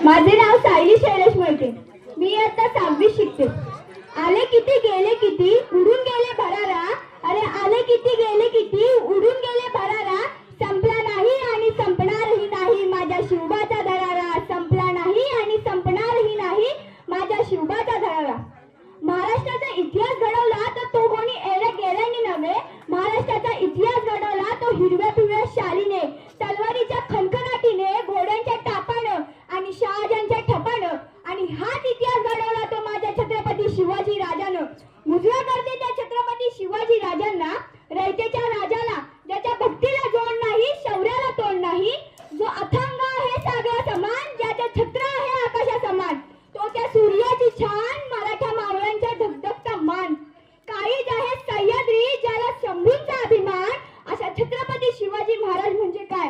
माझे नाव सायली शैलेश मोहिते. मी आता 6वी शिकते. आले किती गेले किती उडून गेले भरारा. अरे आले किती गेले किती उडून गेले भरारा. संपला नाही आणि संपणारही नाही माझ्या शिवबाचा धरारा. संपला नाही आणि संपणारही नाही माझ्या शिवबाचा धरारा. महाराष्ट्राचा इतिहास घडवला तर तो कोणी एवढ्या गेल्याने नव्हे. महाराष्ट्राचा इतिहास घडवला तो हिरव्या पिवळ्या शालीने, तलवारीच्या खणखणाटीने, घोड्यांच्या टापानं आणि शहाजांच्या ठपानं. आणि हाच इतिहास घडवला तो माझ्या छत्रपती शिवाजी राजानं. मुजरा करते त्या छत्रपती शिवाजी राजांना, रयतेच्या राजाला ज्याच्या भक्तीला जोड नाही, शौर्याला तोड नाही, जो अथांग आहे सागरा समान, ज्याचे छत्र आहे आकाशा समान, तो त्या सूर्याची छान, मराठा मावळ्यांच्या धगधगता मान, काळीज आहे सह्याद्री ज्याला शंभूंचा अभिमान. अशा छत्रपती शिवाजी महाराज म्हणजे काय?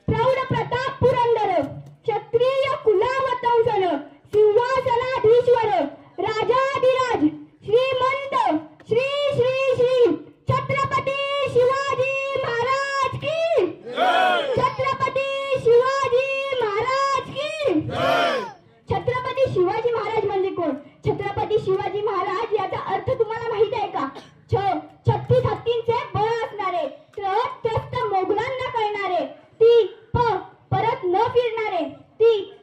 प्रौढ प्रताप पुरंदर, क्षत्रिय कुलावतंसन, सिंहासनाधीश्वर, राजाधिराज, श्रीमंत, श्री श्री श्री छत्रपती शिवाजी महाराज की जय. छत्रपती शिवाजी महाराज की जय. छत्रपती शिवाजी महाराज म्हणजे कोण? छत्रपती शिवाजी महाराज याचा अर्थ तुम्हाला माहित आहे का? 36 हत्तींचे बळ असणारे, त्रस्त मोगलांना कळणारे, ती परत न फिरणारे,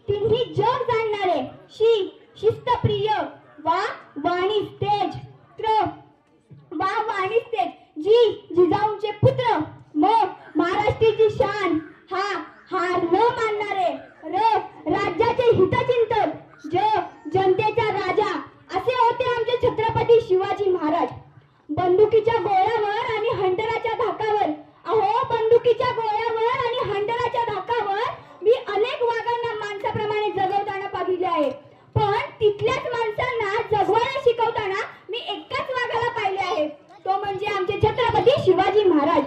तिन्ही जग जाणणारे, शिस्तप्रिय, वाणीज तेज, वाणीज तेज, जिजाऊंचे पुत्र, महाराष्ट्राची शान, हार न मानणारे, राज्याचे हितचिंतक, जनतेचा राजा, असे होते आमचे छत्रपती शिवाजी महाराज. बंदुकीच्या गोळ्यावर आणि हंटराच्या धाकावर, अहो बंदुकीच्या गोळ्यावर आणि हंटराच्या धाकावर मी अनेक वाघांना माणसाप्रमाणे जगवताना पाहिले आहे. पण तिथल्याच माणसांना जगवायला शिकवताना मी एकाच वाघाला पाहिले आहे, तो म्हणजे आमचे छत्रपती शिवाजी महाराज.